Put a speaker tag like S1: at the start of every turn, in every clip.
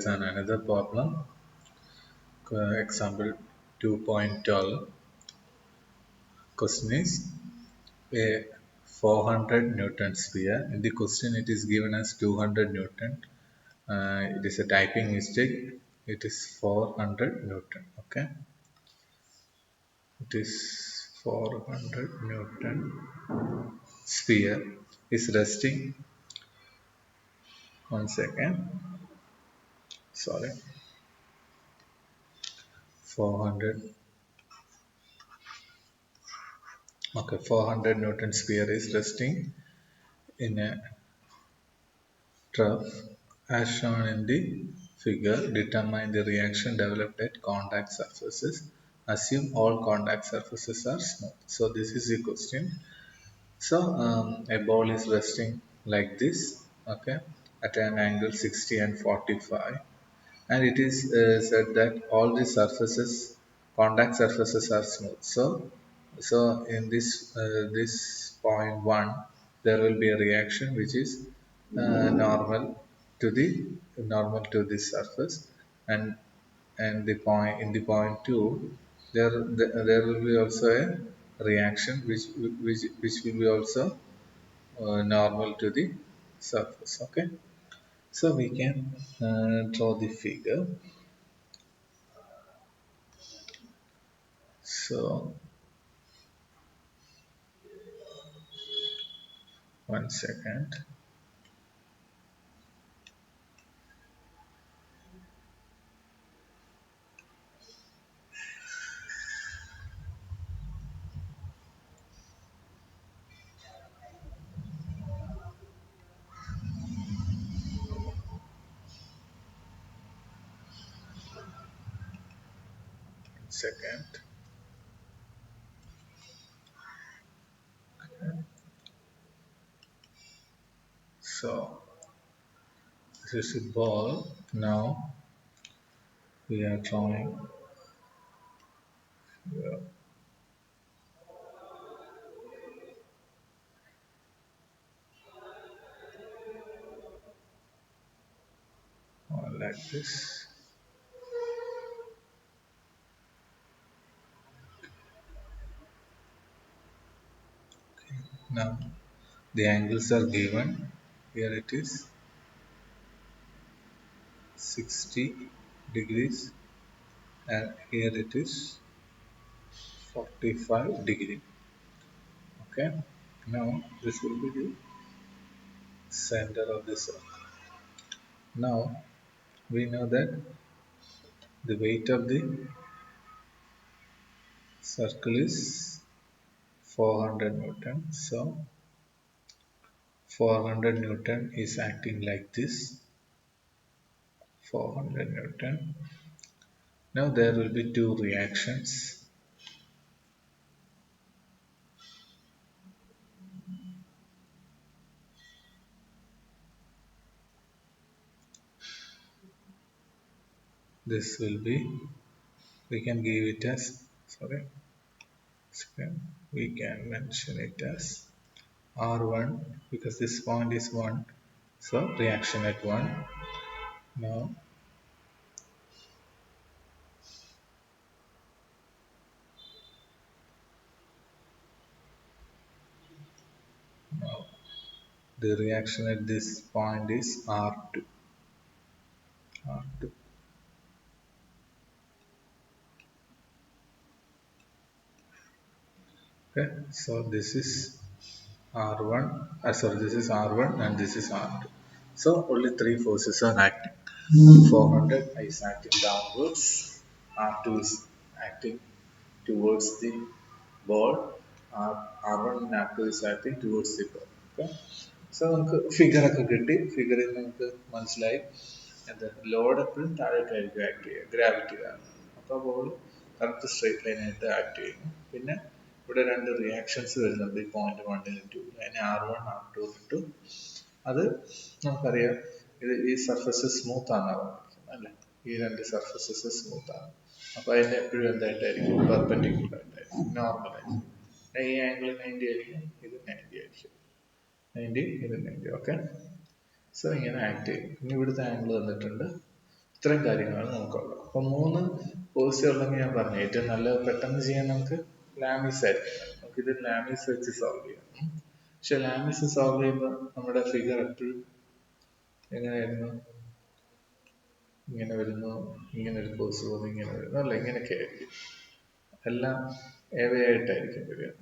S1: is another problem. Example 2.12. Question is a 400 Newton sphere. In the question, it is given as 200 Newton. It is a typing mistake. It is 400 Newton. Okay. It is 400 Newton sphere is resting. One second. Sorry. 400. Okay, 400 Newton sphere is resting in a trough as shown in the figure. Determine the reaction developed at contact surfaces. Assume all contact surfaces are smooth. So this is the question. So a ball is resting like this, okay, at an angle 60 and 45, and it is said that all the surfaces, contact surfaces, are smooth. So in this point one, there will be a reaction which is normal to this surface, and the point in the point two, there will be also a reaction which will be also normal to the surface. Okay, so we can draw the figure. So one second. One second. So this is a ball. Now we are drawing uh, like this. Now the angles are given. Here it is 60 degrees, and here it is 45 degree. Okay. Now this will be the center of the circle. Now we know that the weight of the circle is 400 Newton. So 400 Newton is acting like this. 400 Newton. Now there will be two reactions. This will be, we can give it as, sorry, we can mention it as R1 because this point is 1. So reaction at 1. Now the reaction at this point is R2. R2. Okay, so this is R1, sorry, this is R1 and this is R2. So only three forces are acting. 400 is acting downwards, R2 is acting towards the ball, R1 and R2 is acting towards the ball. Okay. So നമുക്ക് figure ഒക്കെ കിട്ടി. ഫിഗറിൽ നമുക്ക് മനസ്സിലായി എന്താ load എപ്പോഴും താഴേക്കായിരിക്കും act ചെയ്യുക, gravity കാരണം. അപ്പോൾ ബോൾ കറക്റ്റ് സ്ട്രേറ്റ് ലൈനായിട്ട് ആക്ട് ചെയ്യുന്നു. പിന്നെ ഇവിടെ രണ്ട് റിയാക്ഷൻസ് വരുന്നുണ്ട് ഈ പോയിന്റ് വണ്ണിലും ടു, അതിനെ R1 R2 ഇട്ടു. അത് നമുക്കറിയാം, ഇത് ഈ സർഫസ് സ്മൂത്ത് ആണെന്നാണ് പറഞ്ഞിരിക്കുന്നത് അല്ലേ, ഈ രണ്ട് സർഫസസ് സ്മൂത്ത് ആണ്. അപ്പോൾ അതിന് എപ്പോഴും എന്തായിട്ടായിരിക്കും, പെർപെൻഡിക്കുലർ ആയിട്ടായിരിക്കും, നോർമൽ ആയിരിക്കും. ഈ ആംഗിൾ 90 ആയിരിക്കും, ഇത് 90 ആയിരിക്കും, 90 ഇത് 90. ഓക്കെ, സോ ഇങ്ങനെ ആക്ട് ചെയ്യും. ഇനി ഇവിടുത്തെ ആംഗിൾ തന്നിട്ടുണ്ട് ഇത്രയും കാര്യങ്ങളാണ് നമുക്കുള്ളത്. അപ്പോൾ 3 കോഴ്സ് ഉള്ളെങ്കിൽ ഞാൻ പറഞ്ഞു ഏറ്റവും നല്ല പെട്ടെന്ന് ചെയ്യാൻ നമുക്ക് ലാമിസ് ആയിരിക്കും. നമുക്കിത് ലാമിസ് വെച്ച് സോൾവ് ചെയ്യാം. പക്ഷെ ലാമിസ് സോൾവ് ചെയ്യുമ്പോൾ നമ്മുടെ ഫിഗർ എപ്പോഴും എങ്ങനെയായിരുന്നു, ഇങ്ങനെ വരുന്നു, ഇങ്ങനെ ഒരു കോഴ്സ് പോകുന്നു, ഇങ്ങനെ വരുന്നു, അല്ല ഇങ്ങനെയൊക്കെ ആയിരിക്കും, എല്ലാം ഏവയായിട്ടായിരിക്കും വരിക.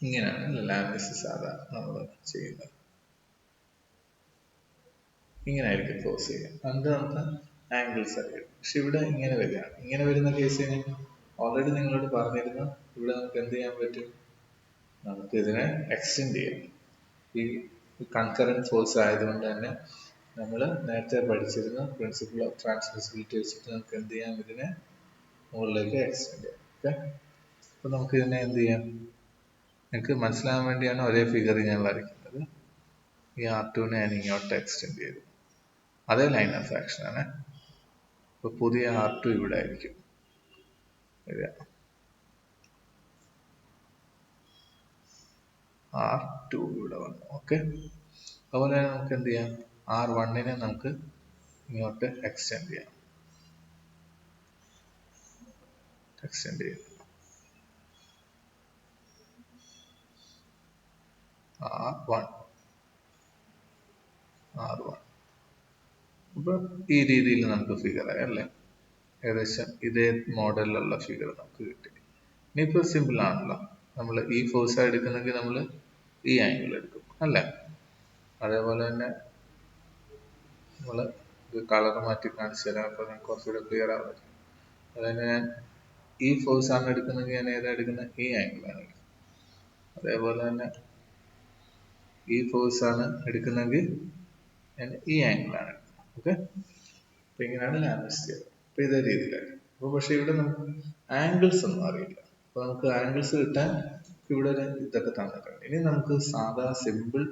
S1: ഇങ്ങനെയാണ് ലാമിസ് സാധാരണ നമ്മൾ ചെയ്യുന്നത്. ഇങ്ങനെ ആയിരിക്കും ക്ലോസ് ചെയ്യുക. അത് നമുക്ക് ആംഗിൾസ് ആയിരിക്കും. പക്ഷെ ഇവിടെ ഇങ്ങനെ വരികയാണ്. ഇങ്ങനെ വരുന്ന കേസിന് ഓൾറെഡി നിങ്ങളോട് പറഞ്ഞിരുന്നു, ഇവിടെ നമുക്ക് എന്ത് ചെയ്യാൻ പറ്റും, നമുക്ക് ഇതിനെ എക്സ്റ്റെൻഡ് ചെയ്യാം. ഈ കൺകറന്റ് ഫോഴ്സ് ആയതുകൊണ്ട് തന്നെ നമ്മൾ നേരത്തെ പഠിച്ചിരുന്ന പ്രിൻസിപ്പിൾ ഓഫ് ട്രാൻസ്മിസിബിലിറ്റി വെച്ചിട്ട് നമുക്ക് എന്ത് ചെയ്യാം, ഇതിനെ മുകളിലേക്ക് എക്സ്റ്റെൻഡ് ചെയ്യാം. ഓക്കെ, അപ്പൊ നമുക്ക് ഇതിനെ എന്ത് ചെയ്യാം, നിങ്ങൾക്ക് മനസ്സിലാകാൻ വേണ്ടിയാണ് ഒരേ ഫിഗർ ഞാൻ വരയ്ക്കുന്നത്. ഈ R2 ഞാൻ ഇങ്ങോട്ട് എക്സ്റ്റെൻഡ് ചെയ്തു, അതേ ലൈൻ ഓഫ് ആക്ഷൻ ആണ്. അപ്പൊ പുതിയ R2 ഇവിടെ ആയിരിക്കും വരിക. R2 ഇവിടെ വന്നു. ഓക്കെ, അതുപോലെ നമുക്ക് എന്ത് ചെയ്യാം, R1നെ നമുക്ക് ഇങ്ങോട്ട് എക്സ്റ്റെൻഡ് ചെയ്യാം. എക്സ്റ്റെൻഡ് ചെയ്യാം R1. അപ്പൊ ഈ രീതിയിൽ നമുക്ക് ഫിഗർ ആയി അല്ലേ, ഏകദേശം ഇതേ മോഡലിലുള്ള ഫിഗർ നമുക്ക് കിട്ടി. ഇനിയിപ്പോ സിമ്പിൾ ആണല്ലോ, നമ്മൾ ഈ ഫോഴ്സ് എടുക്കുന്നെങ്കിൽ നമ്മൾ ഈ ആംഗിൾ എടുക്കും അല്ലേ. അതേപോലെ തന്നെ നമ്മൾ ഇത് കളർ മാറ്റി കാണിച്ചു തരാം, അപ്പൊ നമുക്ക് കുറച്ചുകൂടെ ക്ലിയർ ആവും. അതുതന്നെ ഞാൻ ഈ ഫോഴ്സ് ആണ് എടുക്കുന്നെങ്കിൽ ഞാൻ ഏതാ എടുക്കുന്നത്, ഈ ആംഗിളാണ്. അതേപോലെ തന്നെ ഈ ഫോഴ്സ് ആണ് എടുക്കുന്നെങ്കിൽ ഞാൻ ഈ ആംഗിളാണ്. ഓക്കെ, അപ്പൊ ഇങ്ങനെയാണ് ലാമിസ് ചെയ്യുന്നത്. അപ്പൊ ഇതേ രീതിയിലാണ്. അപ്പൊ പക്ഷെ ഇവിടെ നമുക്ക് ആംഗിൾസ് ഒന്നും അറിയില്ല. അപ്പൊ നമുക്ക് ആംഗിൾസ് കിട്ടാൻ ഇവിടെ ഒരു ഇതൊക്കെ തന്നിട്ടുണ്ട്. ഇനി നമുക്ക് സാധാ സിമ്പിൾ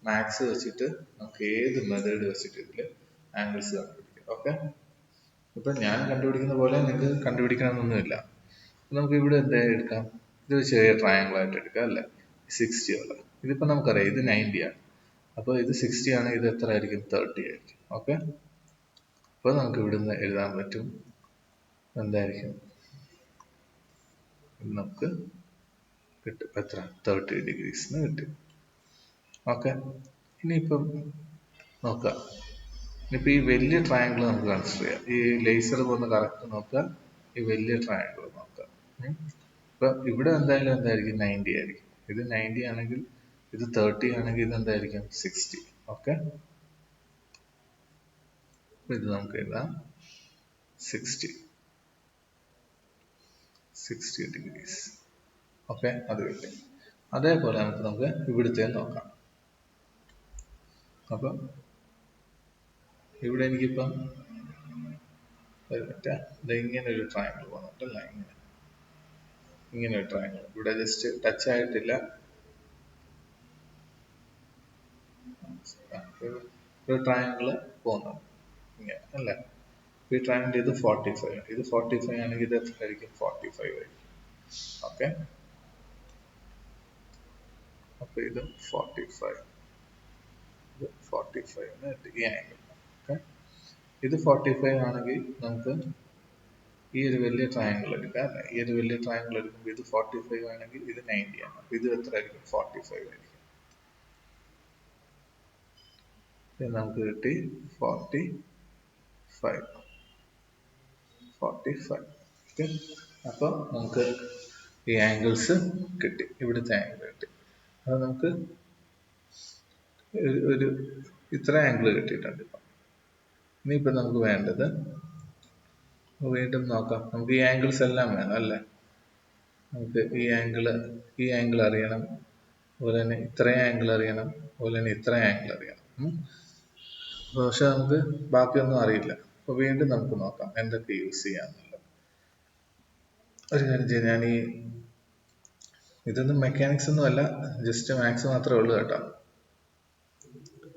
S1: മാത്സ് വെച്ചിട്ട് നമുക്ക് ഏത് മെത്തേഡ് വെച്ചിട്ട് ഇതില് ആംഗിൾസ് കണ്ടുപിടിക്കാം. ഓക്കെ, ഇപ്പൊ ഞാൻ കണ്ടുപിടിക്കുന്ന പോലെ നിങ്ങൾക്ക് കണ്ടുപിടിക്കണമെന്നൊന്നുമില്ല. നമുക്ക് ഇവിടെ എന്താ എടുക്കാം, ഇതൊരു ചെറിയ ട്രയാങ്കിൾ ആയിട്ട് എടുക്കാം അല്ലെ, 60 ഉള്ള. ഇതിപ്പോ നമുക്കറിയാം ഇത് 90 ആണ്. അപ്പൊ ഇത് 60 ആണ്, ഇത് എത്ര ആയിരിക്കും, 30 ആയിരിക്കും. ഓക്കെ, അപ്പൊ നമുക്ക് ഇവിടുന്ന് എഴുതാൻ പറ്റും എന്തായിരിക്കും, നമുക്ക് കിട്ടും എത്ര, 30 ഡിഗ്രീസ് കിട്ടും. ഓക്കെ, ഇനിയിപ്പം നോക്കാം, ഇനിയിപ്പോ ഈ വലിയ ട്രയാങ്കിൾ നമുക്ക് കൺസിഡർ ചെയ്യാം. ഈ ലേസർ പോകുന്ന കറക്റ്റ് നോക്കുക, ഈ വലിയ ട്രയാങ്കിൾ നോക്കുക. ഇപ്പൊ ഇവിടെ എന്തായാലും എന്തായിരിക്കും, 90 ആയിരിക്കും. ഇത് 90 ആണെങ്കിൽ ഇത് 30 ആണെങ്കിൽ ഇത് എന്തായിരിക്കും, 60. ഓക്കെ, ഇത് നമുക്ക് എഴുതാം 60 ഡിഗ്രീസ്. ഓക്കെ, അത് കിട്ടി. അതേപോലെ നമുക്ക് ഇവിടുത്തെ നോക്കാം. അപ്പൊ ഇവിടെ എനിക്കിപ്പം ഇങ്ങനെ ഒരു ട്രയാങ്കിൾ പോകുന്നുണ്ടല്ല, ഇങ്ങനെ ഒരു ട്രയാങ്കിൾ ഇവിടെ ജസ്റ്റ് ടച്ച് ആയിട്ടില്ല. ഒരു ട്രയാങ്കിള് പോകുന്നുണ്ട് ഇങ്ങനെ അല്ലേ. ഈ ട്രയാങ്കിൾ ഇത് 45, ഇത് 45 ആണെങ്കിൽ ഇത് എത്രയായിരിക്കും, 45 ആയിരിക്കും. ഓക്കെ, അപ്പൊ ഇത് 45, ഇത് 45 ഈ ആംഗിൾ. ഓക്കെ, ഇത് 45 ആണെങ്കിൽ നമുക്ക് ഈ ഒരു വലിയ ട്രയാങ്കിൾ എടുക്കാം അല്ലെ. ഈ ഒരു വലിയ ട്രയാങ്കിൾ എടുക്കുമ്പോൾ ഇത് 45 ആണെങ്കിൽ ഇത് 90 ആണ്. അപ്പൊ ഇത് എത്ര ആയിരിക്കും, 45 ആയിരിക്കും. നമുക്ക് കിട്ടി 45. ഓക്കെ, അപ്പൊ നമുക്ക് ഈ ആംഗിൾസ് കിട്ടി, ഇവിടുത്തെ ആംഗിൾ കിട്ടി. അത് നമുക്ക് ഒരു ഇത്ര ആംഗിൾ കിട്ടിയിട്ടുണ്ട്. ഇനിയിപ്പോ നമുക്ക് വേണ്ടത് വീണ്ടും നോക്കാം. നമുക്ക് ഈ ആംഗിൾസ് എല്ലാം വേണം അല്ലേ. നമുക്ക് ഈ ആംഗിൾ അറിയണം, അതുപോലെ തന്നെ ഇത്രയും ആംഗിൾ അറിയണം, അതുപോലെ തന്നെ ഇത്രയും ആംഗിൾ അറിയണം. പക്ഷെ നമുക്ക് ബാക്കിയൊന്നും അറിയില്ല. അപ്പൊ വീണ്ടും നമുക്ക് നോക്കാം എന്തൊക്കെ യൂസ് ചെയ്യാന്നുള്ളത്. ഒരു കാര്യം ചെയ്യാം, ഞാൻ ഇതൊന്നും മെക്കാനിക്സ് ഒന്നും അല്ല, ജസ്റ്റ് മാത്സ് മാത്രമേ ഉള്ളൂ കേട്ടോ.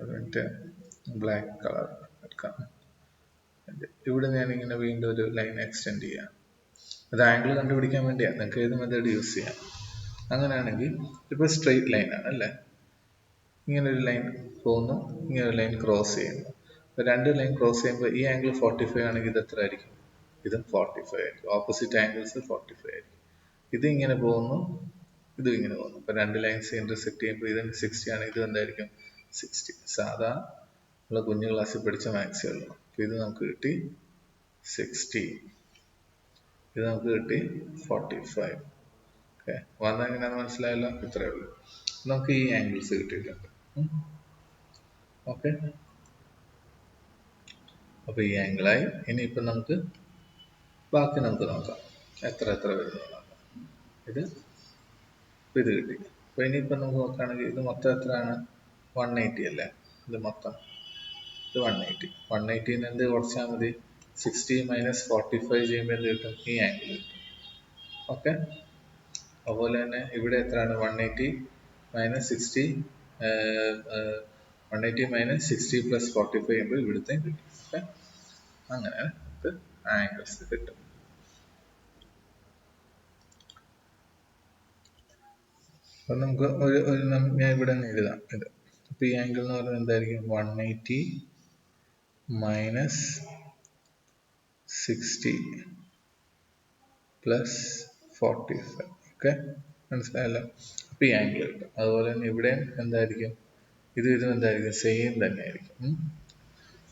S1: എന്നിട്ട് ബ്ലാക്ക് കളർ എടുക്കാം. ഇവിടെ ഞാൻ ഇങ്ങനെ വീണ്ടും ഒരു ലൈൻ എക്സ്റ്റെൻഡ് ചെയ്യാം. അത് ആംഗിൾ കണ്ടുപിടിക്കാൻ വേണ്ടിയാണ്, നിങ്ങൾക്ക് ഏത് മെത്തേഡ് യൂസ് ചെയ്യാം. അങ്ങനെയാണെങ്കിൽ ഇപ്പൊ സ്ട്രെയിറ്റ് ലൈൻ ആണ് അല്ലേ, ഇങ്ങനെ ഒരു ലൈൻ പോകുന്നു, ഇങ്ങനെ ഒരു ലൈൻ ക്രോസ് ചെയ്യുന്നു. രണ്ട് ലൈൻ ക്രോസ് ചെയ്യുമ്പോൾ ഈ ആംഗിൾ 45 ആണെങ്കിൽ ഇത് എത്ര ആയിരിക്കും? ഇതും 45 ആയിരിക്കും. ഓപ്പോസിറ്റ് ആംഗിൾസ് 45 ആയിരിക്കും. ഇത് ഇങ്ങനെ പോകുന്നു, ഇതും ഇങ്ങനെ പോകുന്നു. അപ്പൊ രണ്ട് ലൈൻസ് ഇന്റർസെക്ട് ചെയ്യുമ്പോൾ ഇത് 60 ആണ്, ഇത് എന്തായിരിക്കും? 60. സാധാ ഉള്ള കുഞ്ഞു ക്ലാസ്സിൽ പഠിച്ച മാത്സേ ഉള്ളൂ. അപ്പൊ ഇത് നമുക്ക് കിട്ടി 60, ഇത് നമുക്ക് കിട്ടി 45. ഓക്കെ, വന്ന എങ്ങനെയാണെന്ന് മനസ്സിലായല്ലോ? ഇത്രയേ ഉള്ളൂ. നമുക്ക് ഈ ആംഗിൾസ് കിട്ടിയിട്ടുണ്ട്. ഓക്കെ, അപ്പൊ ഈ ആംഗിളായി. ഇനിയിപ്പം നമുക്ക് ബാക്കി നമുക്ക് നോക്കാം എത്ര എത്ര വരുന്നത് നോക്കാം. ഇത് കിട്ടി. അപ്പൊ ഇനിയിപ്പം നമുക്ക് നോക്കുകയാണെങ്കിൽ ഇത് മൊത്തം എത്രയാണ്? 180 അല്ലേ? ഇത് മൊത്തം ഇത് 180. 180 എന്ത് കുറച്ചാൽ മതി? 60 മൈനസ് 45 ചെയ്യുമ്പോൾ എന്ത് കിട്ടും? ഈ ആംഗിൾ കിട്ടും. ഓക്കെ, അതുപോലെ തന്നെ ഇവിടെ എത്രയാണ്? 180 മൈനസ് 60, 180 മൈനസ് 60 പ്ലസ് 45 ചെയ്യുമ്പോൾ ഇവിടുത്തെ കിട്ടും. ഓക്കെ, അങ്ങനെ നമുക്ക് ആംഗിൾസ് കിട്ടും. അപ്പൊ നമുക്ക് ഞാൻ ഇവിടെ എഴുതാം ഇത്. അപ്പൊ ഈ ആംഗിൾ എന്ന് പറയുന്നത് എന്തായിരിക്കും? 180 മൈനസ് 60 പ്ലസ് 45. ഓക്കെ, മനസ്സിലായല്ലോ? അപ്പൊ ഈ ആംഗിൾ കിട്ടും. അതുപോലെ തന്നെ ഇവിടെ എന്തായിരിക്കും? ഇതും എന്തായിരിക്കും? സെയിം തന്നെ ആയിരിക്കും.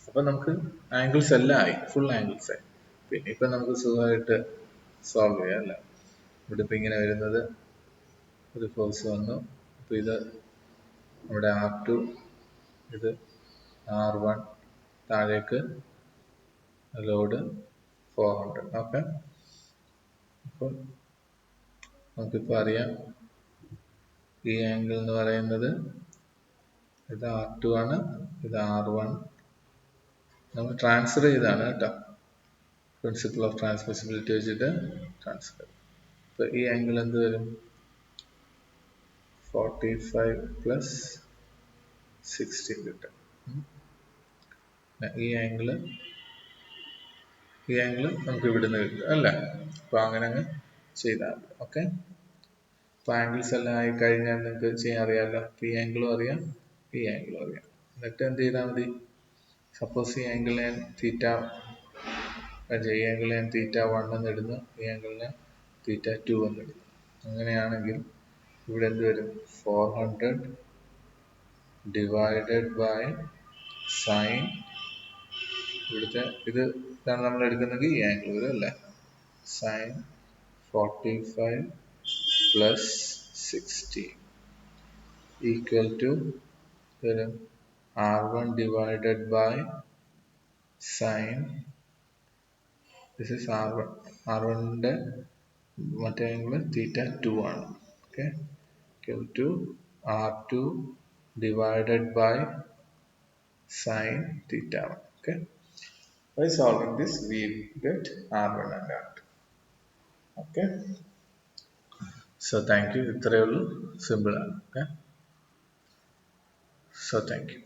S1: അപ്പൊ നമുക്ക് ആംഗിൾസ് എല്ലാം ആയി, ഫുൾ ആംഗിൾസ് ആയി. പിന്നെ ഇപ്പൊ നമുക്ക് സുഖമായിട്ട് സോൾവ് ചെയ്യാം അല്ലേ? ഇവിടെ ഇപ്പൊ ഇങ്ങനെ വരുന്നത് ഒരു ഫോഴ്സ് വന്നു. അപ്പൊ ഇത് നമ്മുടെ R2, ഇത് R1, താഴേക്ക് ലോഡ് 400. ഓക്കെ, അപ്പോൾ നമുക്കിപ്പോൾ അറിയാം ഈ ആംഗിൾ എന്ന് പറയുന്നത് ഇത് R2 ആണ്, ഇത് R1. നമ്മൾ ട്രാൻസ്ഫർ ചെയ്താണ് കേട്ടോ, പ്രിൻസിപ്പിൾ ഓഫ് ട്രാൻസ്മിസിബിലിറ്റി വെച്ചിട്ട് ട്രാൻസ്ഫർ. അപ്പോൾ ഈ ആംഗിൾ എന്ത് വരും? 45 പ്ലസ് 60 കിട്ടും. ഈ ആംഗിള് നമുക്ക് ഇവിടുന്ന് കിട്ടും അല്ലേ? അപ്പൊ അങ്ങനെ അങ്ങ് ചെയ്താൽ മതി. ഓക്കെ, അപ്പൊ ആംഗിൾസ് എല്ലാം ആയി കഴിഞ്ഞാൽ നിങ്ങൾക്ക് ചെയ്യാൻ അറിയാമല്ലോ. ഈ ആംഗിളും അറിയാം, ഈ ആംഗിളും അറിയാം. എന്നിട്ട് എന്ത് ചെയ്താൽ മതി? സപ്പോസ് ഈ ആംഗിളിനെ ഈ ആംഗിളിനെ θ1 എന്ന് ഇടുന്നു, ഈ ആംഗിളിനെ θ2 എന്ന് ഇടുന്നു. അങ്ങനെയാണെങ്കിൽ ഇവിടെ എന്ത് വരും? 400 ഡിവൈഡഡ് ബൈ സൈൻ, ഇവിടുത്തെ ഇതാണ് നമ്മൾ എടുക്കുന്നെങ്കിൽ ഈ ആംഗിൾ വരും അല്ലേ? സൈൻ 45 പ്ലസ് 60 ഈക്വൽ ടു വരും R1 divided by sine, this is R1. R1ന്റെ മറ്റേ ആംഗിൾ θ2 ആണ്. Okay, equal to R2 divided by sin θ1. Okay, by solving this we get R1 and R2. Okay, so thank you. ഇത്രയേ ഉള്ളൂ, simple ആണ്. Okay, so thank you.